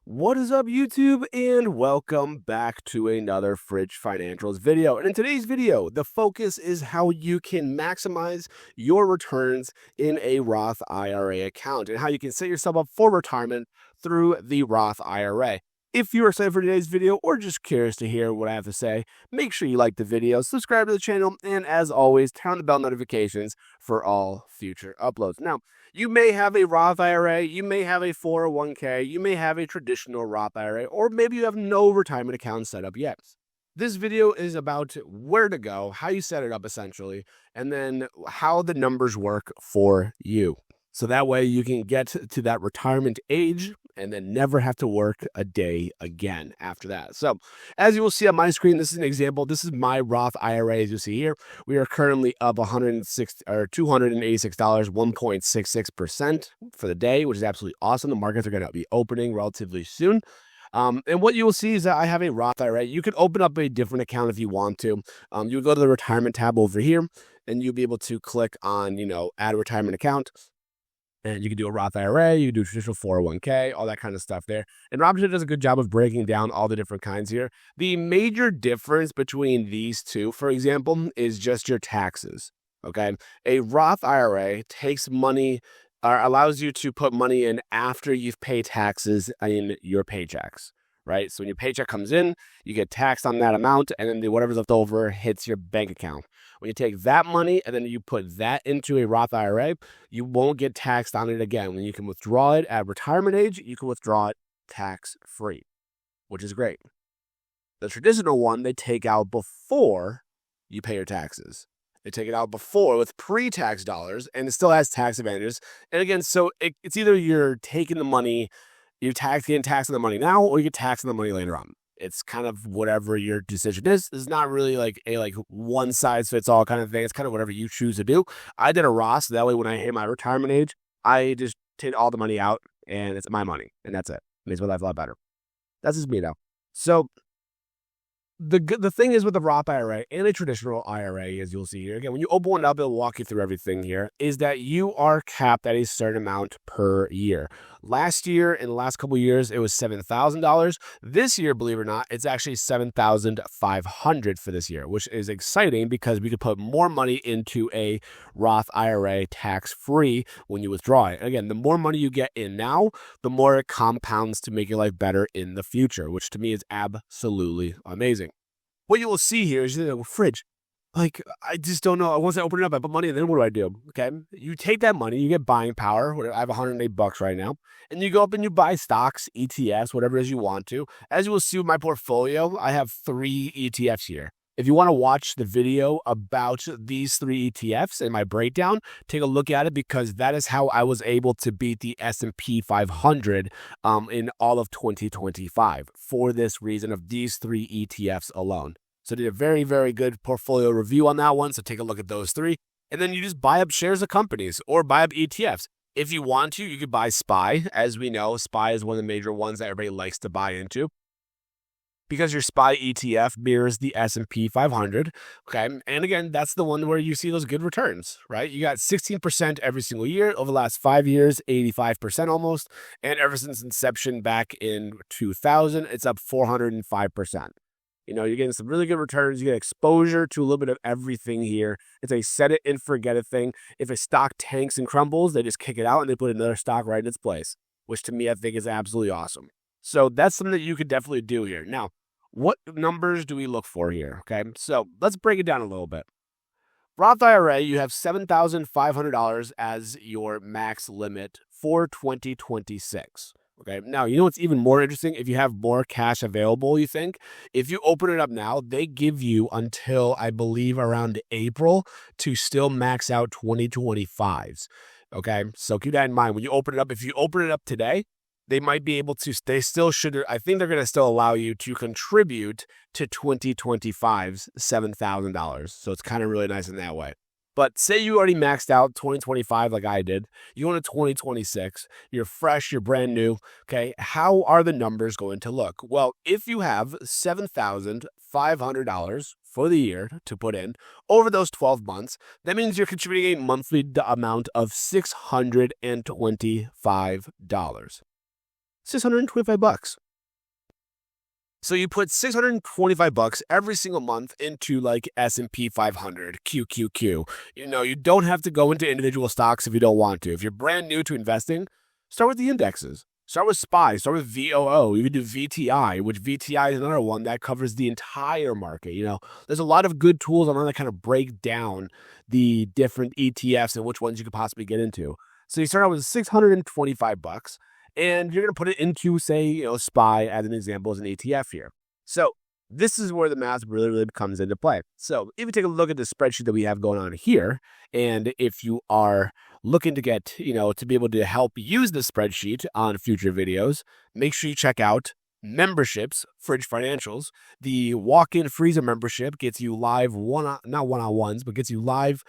What is up, YouTube, and welcome back to another Fridge Financials video. And in today's video, the focus is how you can maximize your returns in a Roth IRA account and how you can set yourself up for retirement through the Roth IRA. If you are excited for today's video or just curious to hear what I have to say, make sure you like the video, subscribe to the channel, and as always, turn on the bell notifications for all future uploads. Now, you may have a Roth IRA, you may have a 401k, you may have a traditional Roth IRA, or maybe you have no retirement account set up yet. This video is about where to go, how you set it up essentially, and then how the numbers work for you. So that way you can get to that retirement age and then never have to work a day again after that. So as you will see on my screen, this is an example. This is my Roth IRA. As you see here, we are currently up $286, 1.66% for the day, which is absolutely awesome. The markets are going to be opening relatively soon. And what you will see is that I have a Roth IRA. You could open up a different account if you want to. You would go to the retirement tab over here and you'll be able to click on, add a retirement account. And you can do a Roth IRA, you can do a traditional 401k, all that kind of stuff there. And Robinhood does a good job of breaking down all the different kinds here. The major difference between these two, for example, is just your taxes, okay? A Roth IRA takes money, or allows you to put money in after you've paid taxes in your paychecks, right? So when your paycheck comes in, you get taxed on that amount, and then whatever's left over hits your bank account. When you take that money and then you put that into a Roth IRA, you won't get taxed on it again. When you can withdraw it at retirement age, you can withdraw it tax-free, which is great. The traditional one, they take out before you pay your taxes. They take it out before with pre-tax dollars, and it still has tax advantages. And again, so it's either you're taking the money, you're getting taxed on the money now, or you get taxed on the money later on. It's kind of whatever your decision is. It's not really like a one size fits all kind of thing. It's kind of whatever you choose to do. I did a Roth, so that way when I hit my retirement age, I just take all the money out and it's my money, and that's it. It makes my life a lot better. That's just me now. So the thing is with the Roth IRA and a traditional IRA, as you'll see here, again, when you open one up, it'll walk you through everything here, is that you are capped at a certain amount per year. Last year, in the last couple of years, it was $7,000. This year, believe it or not, it's actually $7,500 for this year, which is exciting because we could put more money into a Roth IRA tax-free when you withdraw it. Again, the more money you get in now, the more it compounds to make your life better in the future, which to me is absolutely amazing. What you will see here is Fridge. I just don't know. Once I open it up, I put money in, then what do? Okay. You take that money, you get buying power. I have $108 right now. And you go up and you buy stocks, ETFs, whatever it is you want to. As you will see with my portfolio, I have 3 ETFs here. If you want to watch the video about these 3 ETFs and my breakdown, take a look at it because that is how I was able to beat the S&P 500 in all of 2025 for this reason of these 3 ETFs alone. So I did a very, very good portfolio review on that one. So take a look at those 3. And then you just buy up shares of companies or buy up ETFs. If you want to, you could buy SPY. As we know, SPY is one of the major ones that everybody likes to buy into, because your SPY ETF mirrors the S&P 500, okay? And again, that's the one where you see those good returns, right? You got 16% every single year. Over the last 5 years, 85% almost. And ever since inception back in 2000, it's up 405%. You're getting some really good returns. You get exposure to a little bit of everything here. It's a set it and forget it thing. If a stock tanks and crumbles, they just kick it out and they put another stock right in its place, which to me, I think is absolutely awesome. So that's something that you could definitely do here. Now, what numbers do we look for here? Okay, so let's break it down a little bit. Roth IRA, you have $7,500 as your max limit for 2026. Okay, now, what's even more interesting? If you have more cash available, you think, if you open it up now, they give you until, I believe, around April to still max out 2025s. Okay, so keep that in mind. When you open it up, if you open it up today, they might be able to, they still should, I think they're going to still allow you to contribute to 2025's $7,000. So it's kind of really nice in that way. But say you already maxed out 2025 like I did, you want a 2026, you're fresh, you're brand new, okay? How are the numbers going to look? Well, if you have $7,500 for the year to put in over those 12 months, that means you're contributing a monthly amount of $625. $625. So you put $625 every single month into like S&P 500, QQQ. You don't have to go into individual stocks if you don't want to. If you're brand new to investing, start with the indexes. Start with SPY, start with VOO. You can do VTI, which VTI is another one that covers the entire market. There's a lot of good tools online that kind of break down the different ETFs and which ones you could possibly get into. So you start out with $625. And you're going to put it into, say, SPY as an example as an ETF here. So this is where the math really, really comes into play. So if you take a look at the spreadsheet that we have going on here, and if you are looking to get, to be able to help use the spreadsheet on future videos, make sure you check out memberships, Fridge Financials. The walk-in freezer membership gets you live, not one-on-ones, but gets you live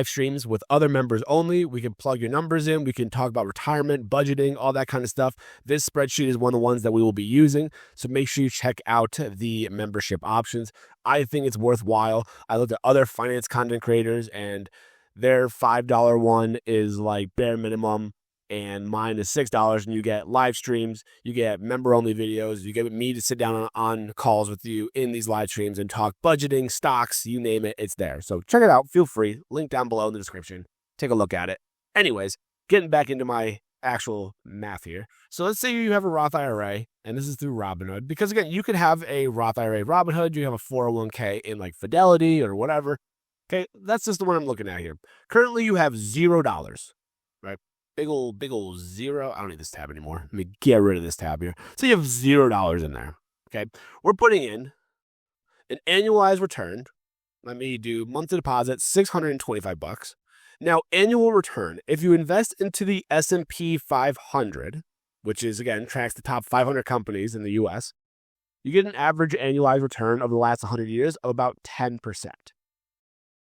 streams with other members only. We can plug your numbers in. We can talk about retirement, budgeting, all that kind of stuff. This spreadsheet is one of the ones that we will be using. So make sure you check out the membership options. I think it's worthwhile. I looked at other finance content creators and their $5 one is like bare minimum. And mine is $6, and you get live streams, you get member-only videos, you get me to sit down on calls with you in these live streams and talk budgeting, stocks, you name it, it's there. So check it out, feel free, link down below in the description, take a look at it. Anyways, getting back into my actual math here. So let's say you have a Roth IRA, and this is through Robinhood, because again, you could have a Roth IRA Robinhood, you have a 401k in like Fidelity or whatever. Okay, that's just the one I'm looking at here. Currently, you have $0, right? Big old zero. I don't need this tab anymore. Let me get rid of this tab here. So you have $0 in there. Okay. We're putting in an annualized return. Let me do monthly deposit, $625. Now, annual return, if you invest into the S&P 500, which is, again, tracks the top 500 companies in the U.S., you get an average annualized return over the last 100 years of about 10%.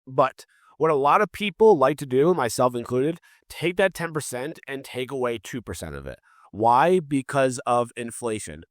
But what a lot of people like to do, myself included, take that 10% and take away 2% of it. Why? Because of inflation.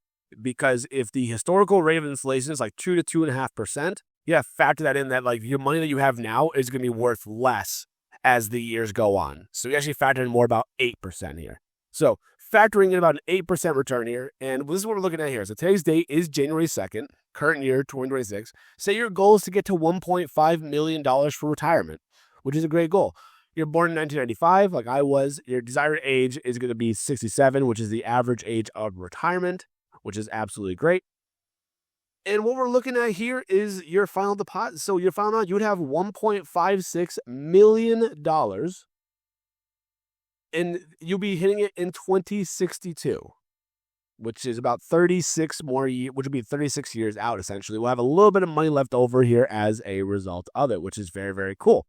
Because if the historical rate of inflation is like 2 to 2.5%, you have to factor that in, that like your money that you have now is going to be worth less as the years go on. So you actually factor in more about 8% here. So factoring in about an 8% return here, and this is what we're looking at here. So today's date is January 2nd, current year, 2026. Say your goal is to get to $1.5 million for retirement, which is a great goal. You're born in 1995, like I was. Your desired age is going to be 67, which is the average age of retirement, which is absolutely great. And what we're looking at here is your final deposit. So your final amount, you would have $1.56 million, and you'll be hitting it in 2062, which is about 36 more years, which will be 36 years out, essentially. We'll have a little bit of money left over here as a result of it, which is very, very cool.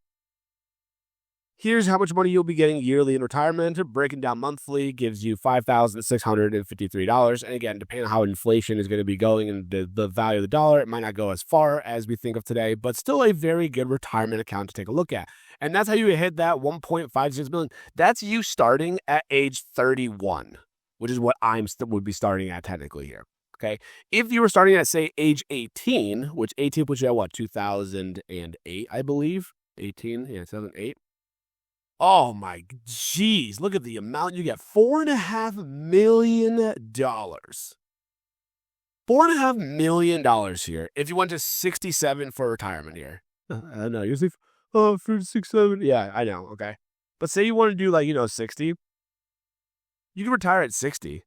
Here's how much money you'll be getting yearly in retirement. Breaking down monthly gives you $5,653. And again, depending on how inflation is going to be going and the value of the dollar, it might not go as far as we think of today, but still a very good retirement account to take a look at. And that's how you hit that $1.56 million. That's you starting at age 31, which is what would be starting at technically here. Okay. If you were starting at, say, age 18, which 18 puts you at what, 2008, I believe? 18, yeah, 2008. Oh my geez, look at the amount you get. $4.5 million. $4.5 million here. If you went to 67 for retirement here. I know, usually, for 67. Yeah, I know, okay. But say you want to do 60. You can retire at 60.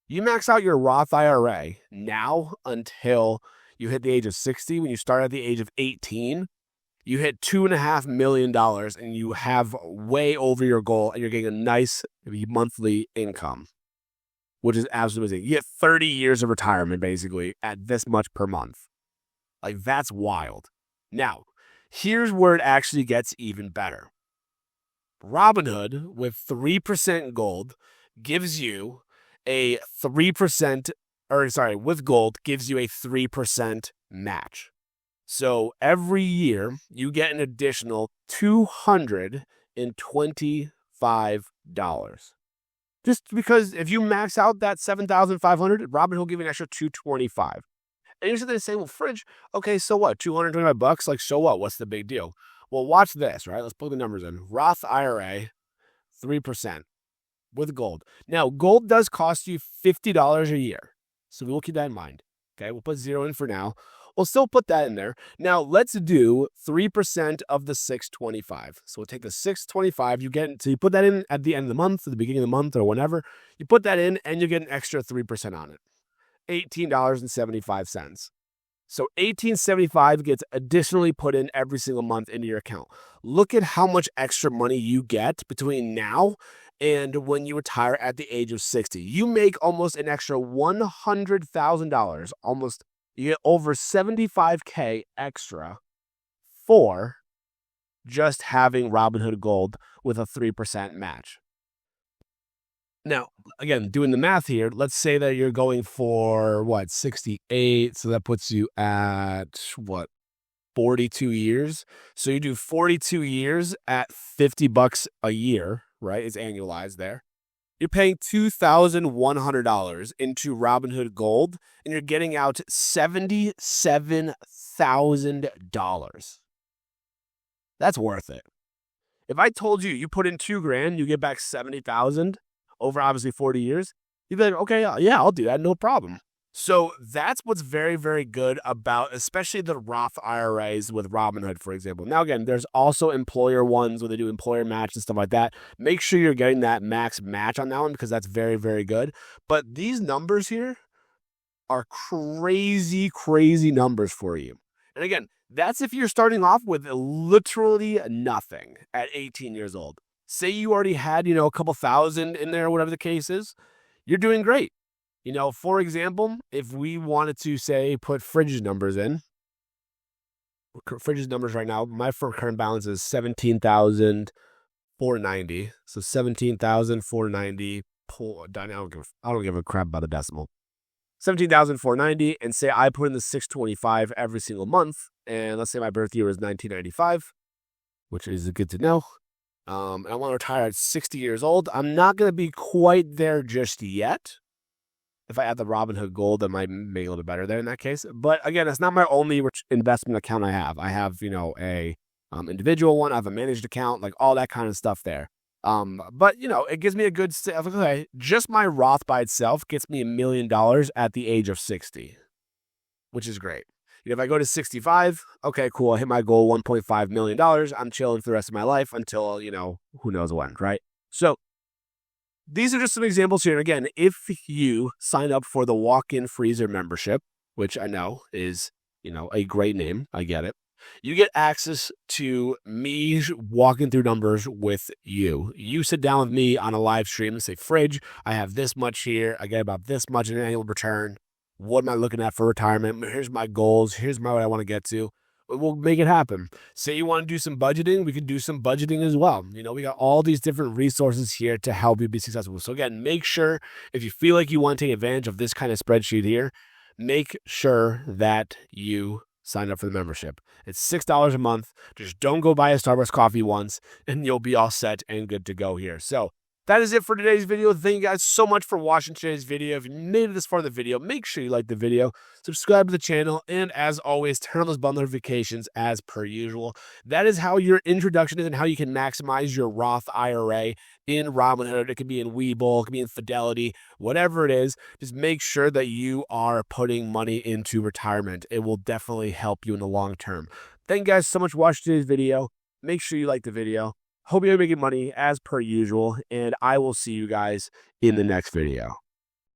You max out your Roth IRA now until you hit the age of 60. When you start at the age of 18, you hit $2.5 million and you have way over your goal, and you're getting a nice monthly income, which is absolutely amazing. You get 30 years of retirement basically at this much per month. Like, that's wild. Now, here's where it actually gets even better. Robinhood with 3% gold gives you a 3%, with gold gives you a 3% match. So every year you get an additional $225. Just because if you max out that $7,500, Robinhood will give you an extra $225. And you're sitting saying, well, Fridge, okay, so what? $225? Like, so what? What's the big deal? Well, watch this, right? Let's plug the numbers in. Roth IRA, 3%. with gold. Now, gold does cost you $50 a year. So we will keep that in mind. Okay, we'll put 0 in for now. We'll still put that in there. Now, let's do 3% of the 625. So we'll take the 625, so you put that in at the end of the month, at the beginning of the month, or whenever. You put that in, and you get an extra 3% on it. $18.75. So $18.75 gets additionally put in every single month into your account. Look at how much extra money you get between now and when you retire at the age of 60. You make almost an extra $100,000, almost. You get over $75K extra for just having Robinhood Gold with a 3% match. Now, again, doing the math here, let's say that you're going for, 68, so that puts you at, 42 years? So you do 42 years at $50 a year, right? It's annualized there. You're paying $2,100 into Robinhood Gold, and you're getting out $77,000. That's worth it. If I told you you put in $2,000, you get back $70,000 over obviously 40 years, you'd be like, okay, yeah, I'll do that, no problem. So that's what's very, very good about, especially the Roth IRAs with Robinhood, for example. Now, again, there's also employer ones where they do employer match and stuff like that. Make sure you're getting that max match on that one because that's very, very good. But these numbers here are crazy, crazy numbers for you. And again, that's if you're starting off with literally nothing at 18 years old. Say you already had, a couple thousand in there, whatever the case is, you're doing great. For example, if we wanted to, say, put Fridge's numbers in, Fridge's numbers right now, my current balance is $17,490. So $17,490. I don't give a crap about the decimal. $17,490, and say I put in the 625 every single month, and let's say my birth year is 1995, which is good to know. And I want to retire at 60 years old. I'm not going to be quite there just yet. If I add the Robinhood Gold, that might make a little bit better there in that case. But again, it's not my only investment account I have. I have, a individual one. I have a managed account, like all that kind of stuff there. But it gives me a good, okay, just my Roth by itself gets me $1 million at the age of 60, which is great. If I go to 65, okay, cool. I hit my goal, $1.5 million. I'm chilling for the rest of my life until, who knows when, right? So these are just some examples here. And again, if you sign up for the walk-in freezer membership, which I know is, a great name, I get it. You get access to me walking through numbers with you. You sit down with me on a live stream and say, Fridge, I have this much here. I get about this much in annual return. What am I looking at for retirement? Here's my goals. Here's what I want to get to. We'll make it happen. Say you want to do some budgeting, we can do some budgeting as well. We got all these different resources here to help you be successful. So again, make sure if you feel like you want to take advantage of this kind of spreadsheet here, make sure that you sign up for the membership. It's $6 a month. Just don't go buy a Starbucks coffee once and you'll be all set and good to go here. So that is it for today's video. Thank you guys so much for watching today's video. If you made it this far in the video, make sure you like the video, subscribe to the channel, and as always, turn on those bell notifications as per usual. That is how your introduction is and how you can maximize your Roth IRA in Robinhood. It could be in Webull, it could be in Fidelity, whatever it is. Just make sure that you are putting money into retirement. It will definitely help you in the long term. Thank you guys so much for watching today's video. Make sure you like the video. Hope you're making money as per usual, and I will see you guys in the next video.